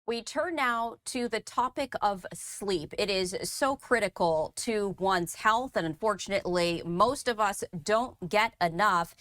We turn now to the topic of sleep. It is so critical to one's health, and unfortunately, most of us don't get enough.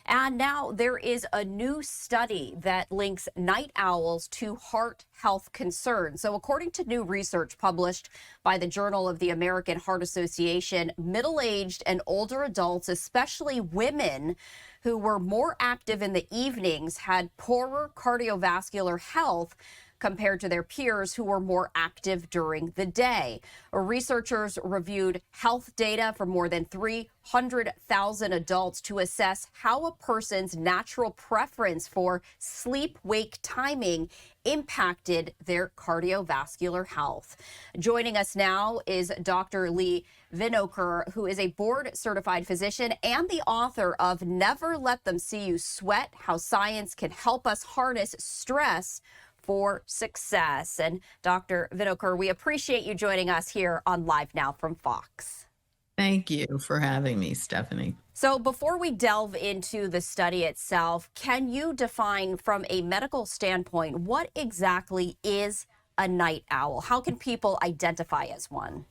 And now there is a new study that links night owls to heart health concerns. So according to new research published by the Journal of the American Heart Association, middle-aged and older adults, especially women who were more active in the evenings, had poorer cardiovascular health compared to their peers who were more active during the day. Researchers reviewed health data from more than 300,000 adults to assess how a person's natural preference for sleep-wake timing impacted their cardiovascular health. Joining us now is Dr. LiveNOW, who is a board-certified physician and the author of Never Let Them See You Sweat: How Science Can Help Us Harness Stress for Success. And Dr. LiveNOW, we appreciate you joining us here on Live Now from Fox. Thank you for having me, Stephanie. So before we delve into the study itself, can you define from a medical standpoint what exactly is a night owl? How can people identify as one?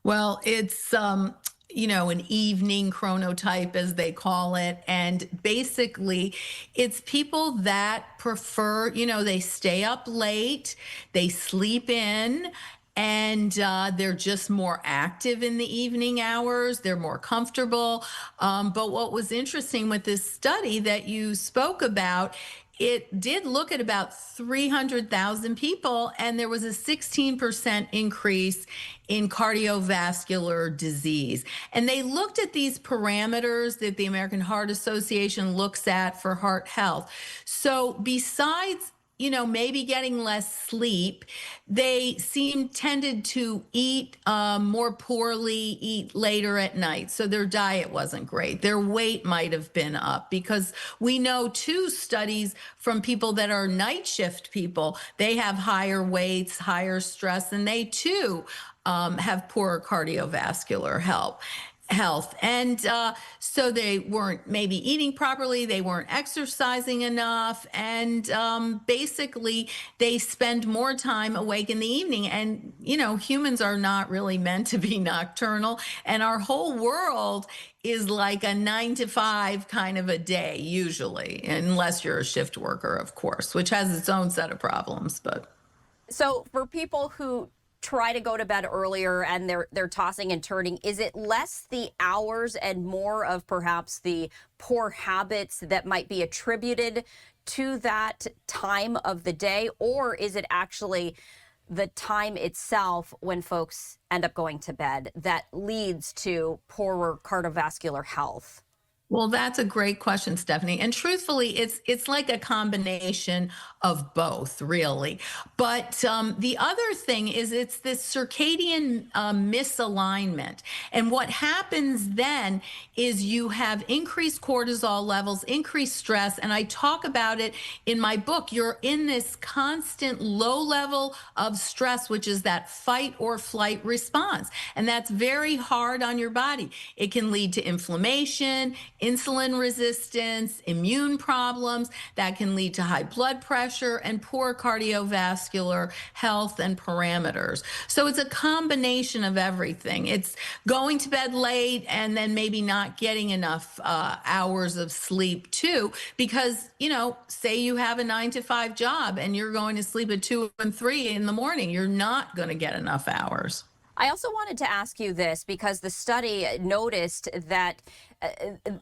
Well, it's an evening chronotype, as they call it. And basically, it's people that prefer, they stay up late, they sleep in, and they're just more active in the evening hours. They're more comfortable. But what was interesting with this study that you spoke about, it did look at about 300,000 people, and there was a 16% increase in cardiovascular disease. And they looked at these parameters that the American Heart Association looks at for heart health. So besides maybe getting less sleep, they tended to eat more poorly, eat later at night. So their diet wasn't great. Their weight might have been up, because we know two studies from people that are night shift people, they have higher weights, higher stress, and they too have poorer cardiovascular health. And so they weren't maybe eating properly, they weren't exercising enough, and basically they spend more time awake in the evening. And humans are not really meant to be nocturnal, and our whole world is like a 9 to 5 kind of a day usually, unless you're a shift worker, of course, which has its own set of problems. But so for people who try to go to bed earlier and they're tossing and turning, is it less the hours and more of perhaps the poor habits that might be attributed to that time of the day? Or is it actually the time itself when folks end up going to bed that leads to poorer cardiovascular health? well, that's a great question, Stephanie. And truthfully, it's like a combination of both, really. But the other thing is it's this circadian misalignment. And what happens then is you have increased cortisol levels, increased stress. And I talk about it in my book. You're in this constant low level of stress, which is that fight or flight response. And that's very hard on your body. It can lead to inflammation, insulin resistance, immune problems that can lead to high blood pressure and poor cardiovascular health and parameters. So it's a combination of everything. It's going to bed late and then maybe not getting enough hours of sleep too, because, say you have a 9 to 5 job and you're going to sleep at 2 and 3 in the morning, you're not going to get enough hours. I also wanted to ask you this because the study noticed that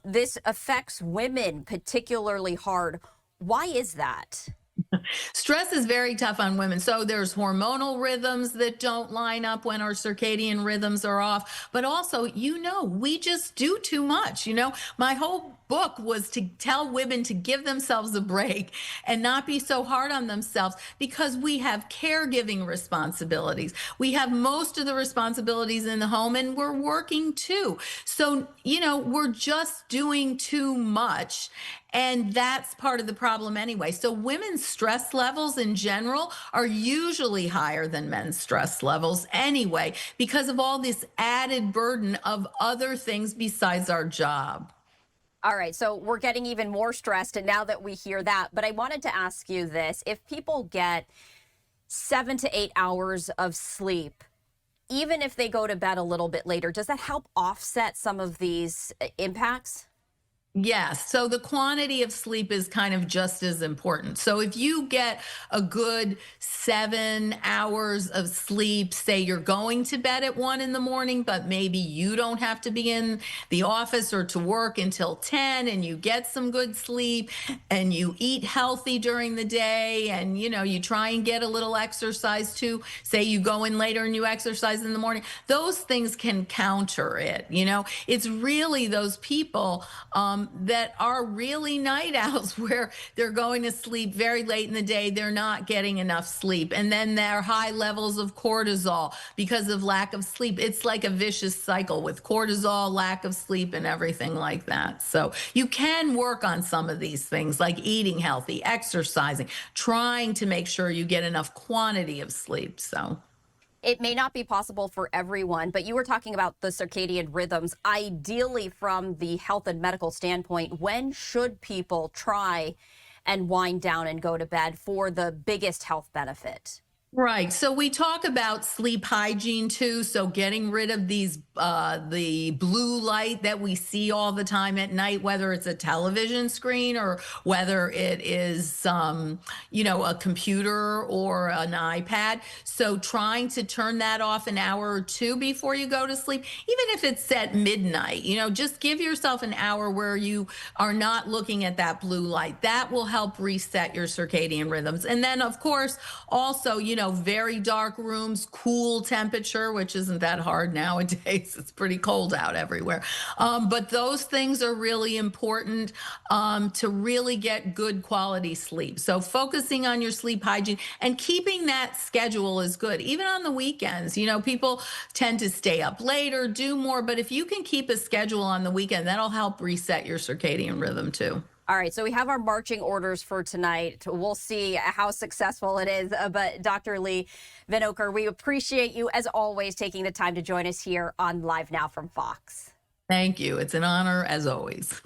this affects women particularly hard. Why is that? Stress is very tough on women. So there's hormonal rhythms that don't line up when our circadian rhythms are off. But also, we just do too much. My whole book was to tell women to give themselves a break and not be so hard on themselves, because we have caregiving responsibilities. We have most of the responsibilities in the home, and we're working too. So, we're just doing too much. And that's part of the problem anyway. So women's stress levels in general are usually higher than men's stress levels anyway, because of all this added burden of other things besides our job. All right, so we're getting even more stressed now that we hear that. But I wanted to ask you this. If people get 7 to 8 hours of sleep, even if they go to bed a little bit later, does that help offset some of these impacts? Yes. So the quantity of sleep is kind of just as important. So if you get a good 7 hours of sleep, say you're going to bed at 1 in the morning, but maybe you don't have to be in the office or to work until 10, and you get some good sleep and you eat healthy during the day, and you try and get a little exercise too. Say you go in later and you exercise in the morning. Those things can counter it. It's really those people that are really night owls where they're going to sleep very late in the day. They're not getting enough sleep. And then their high levels of cortisol because of lack of sleep. It's like a vicious cycle with cortisol, lack of sleep, and everything like that. So you can work on some of these things like eating healthy, exercising, trying to make sure you get enough quantity of sleep. So. It may not be possible for everyone, but you were talking about the circadian rhythms. Ideally, from the health and medical standpoint, when should people try and wind down and go to bed for the biggest health benefit? Right. So we talk about sleep hygiene too. So getting rid of the blue light that we see all the time at night, whether it's a television screen or whether it is, a computer or an iPad. So trying to turn that off an hour or two before you go to sleep, even if it's at midnight, just give yourself an hour where you are not looking at that blue light. That will help reset your circadian rhythms. And then, of course, also, very dark rooms, cool temperature, which isn't that hard nowadays. It's pretty cold out everywhere. But those things are really important to really get good quality sleep. So focusing on your sleep hygiene and keeping that schedule is good. Even on the weekends, people tend to stay up later, do more. But if you can keep a schedule on the weekend, that'll help reset your circadian rhythm too. All right, so we have our marching orders for tonight. We'll see how successful it is. But Dr. Lee Vinokur, we appreciate you, as always, taking the time to join us here on Live Now from Fox. Thank you. It's an honor as always.